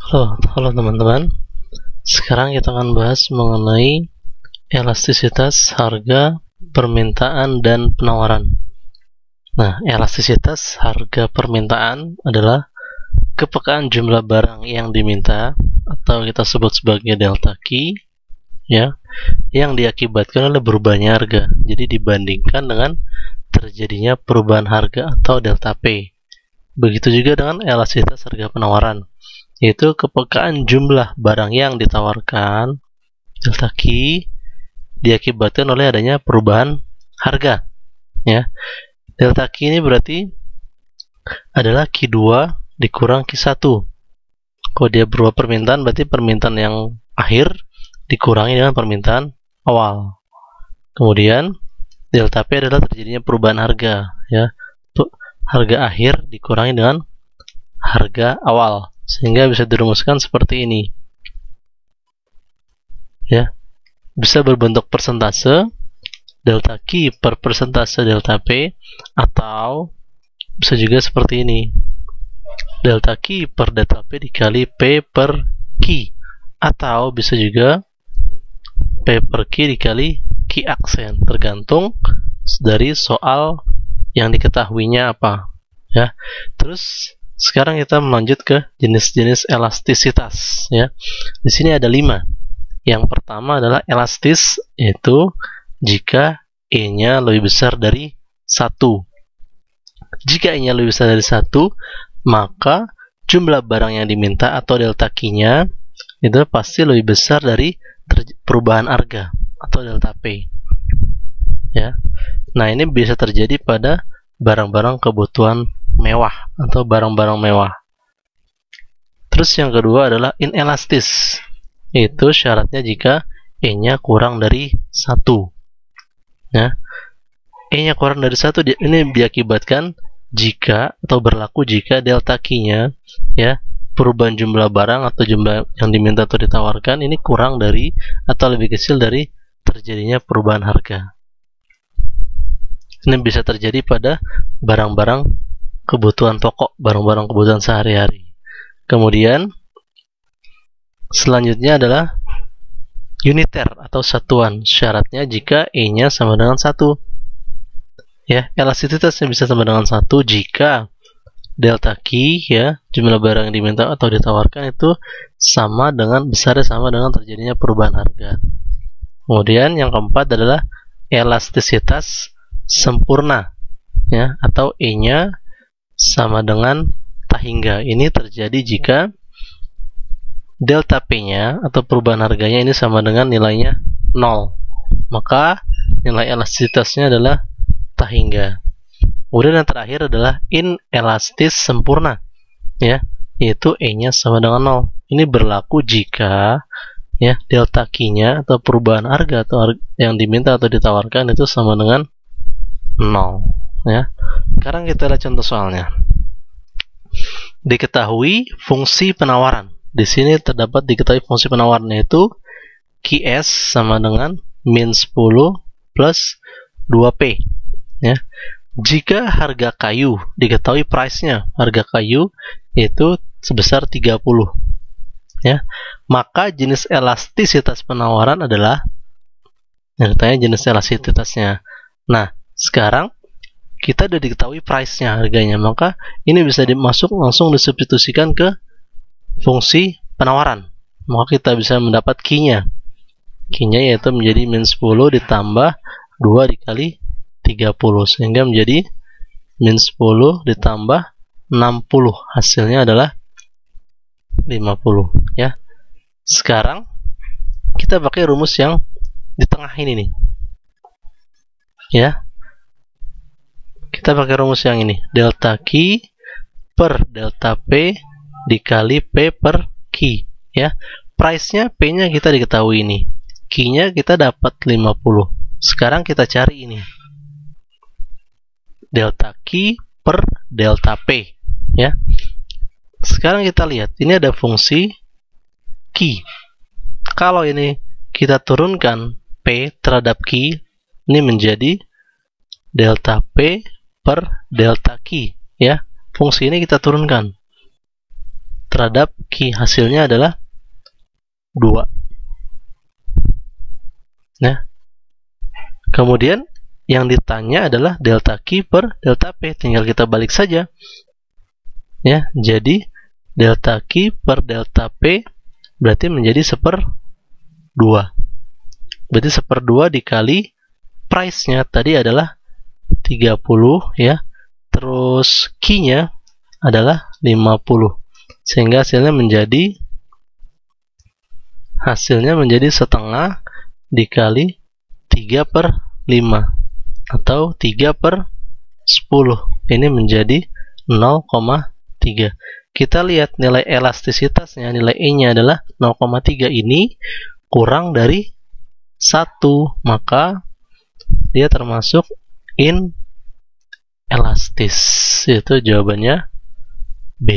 Halo teman-teman. Sekarang kita akan bahas mengenai elastisitas harga, permintaan, dan penawaran. Nah, elastisitas harga permintaan adalah kepekaan jumlah barang yang diminta atau kita sebut sebagai delta Q, ya, yang diakibatkan oleh berubahnya harga. Jadi dibandingkan dengan terjadinya perubahan harga atau delta P. Begitu juga dengan elastisitas harga penawaran, yaitu kepekaan jumlah barang yang ditawarkan delta Q diakibatkan oleh adanya perubahan harga, ya. Delta Q ini berarti adalah Q2 dikurang Q1. Kalau dia berubah permintaan, berarti permintaan yang akhir dikurangi dengan permintaan awal. Kemudian delta P adalah terjadinya perubahan harga, ya. Harga akhir dikurangi dengan harga awal, sehingga bisa dirumuskan seperti ini, ya. Bisa berbentuk persentase delta Q per persentase delta P, atau bisa juga seperti ini, delta Q per delta P dikali P per Q, atau bisa juga P per Q dikali Q aksen, tergantung dari soal yang diketahuinya apa, ya. Terus sekarang kita melanjut ke jenis-jenis elastisitas, ya. Di sini ada 5. Yang pertama adalah elastis, yaitu jika E-nya lebih besar dari 1. Jika E-nya lebih besar dari 1, maka jumlah barang yang diminta atau delta Q-nya itu pasti lebih besar dari perubahan harga atau delta P, ya. Nah, ini bisa terjadi pada barang-barang kebutuhan mewah atau barang-barang mewah. Terus yang kedua adalah inelastis. Itu syaratnya jika E-nya kurang dari 1. Ya. E-nya kurang dari 1 ini diakibatkan jika atau berlaku jika delta Q-nya, ya, perubahan jumlah barang atau jumlah yang diminta atau ditawarkan ini kurang dari atau lebih kecil dari terjadinya perubahan harga. Ini bisa terjadi pada barang-barang kebutuhan pokok, barang-barang kebutuhan sehari-hari. Kemudian selanjutnya adalah uniter atau satuan. Syaratnya jika E-nya sama dengan 1. Ya, elastisitasnya bisa sama dengan 1 jika delta Q, ya, jumlah barang yang diminta atau ditawarkan itu sama dengan besarnya sama dengan terjadinya perubahan harga. Kemudian yang keempat adalah elastisitas sempurna, ya, atau E-nya sama dengan tak hingga. Ini terjadi jika delta P-nya atau perubahan harganya ini sama dengan nilainya 0. Maka nilai elastisitasnya adalah tak hingga. Kemudian yang terakhir adalah inelastis sempurna, ya, yaitu E-nya sama dengan 0. Ini berlaku jika, ya, delta Q-nya atau perubahan harga atau yang diminta atau ditawarkan itu sama dengan 0, ya. Sekarang kita lihat contoh soalnya. Diketahui fungsi penawaran. Di sini terdapat diketahui fungsi penawaran, yaitu Qs sama dengan min 10 plus 2P, ya. Jika harga kayu diketahui price-nya, harga kayu itu sebesar 30, ya, maka jenis elastisitas penawaran adalah, yang ditanya jenis elastisitasnya. Nah, sekarang kita sudah diketahui price-nya, harganya, maka ini bisa dimasuk langsung disubstitusikan ke fungsi penawaran. Maka kita bisa mendapat Q-nya. Q-nya yaitu menjadi min 10 ditambah 2 dikali 30, sehingga menjadi min 10 ditambah 60. Hasilnya adalah 50, ya. Sekarang kita pakai rumus yang di tengah ini nih, ya. Kita pakai rumus yang ini, delta Q per delta P dikali P per Q, ya. Price-nya, P-nya kita diketahui ini, Q-nya kita dapat 50. Sekarang kita cari ini delta Q per delta P, ya. Sekarang kita lihat, ini ada fungsi Q. Kalau ini kita turunkan P terhadap Q, ini menjadi delta P per delta Q, ya. Fungsi ini kita turunkan. terhadap Q. Hasilnya adalah 2. Nah, kemudian yang ditanya adalah delta Q per delta P. Tinggal kita balik saja. Ya, jadi delta Q per delta P berarti menjadi 1/2. Berarti 1/2 dikali price-nya tadi adalah 30 ya. Terus Q-nya adalah 50. Sehingga hasilnya menjadi setengah dikali 3/5 atau 3/10. Ini menjadi 0,3. Kita lihat nilai elastisitasnya, nilai E-nya adalah 0,3. Ini kurang dari 1, maka dia termasuk inelastis. Itu jawabannya B.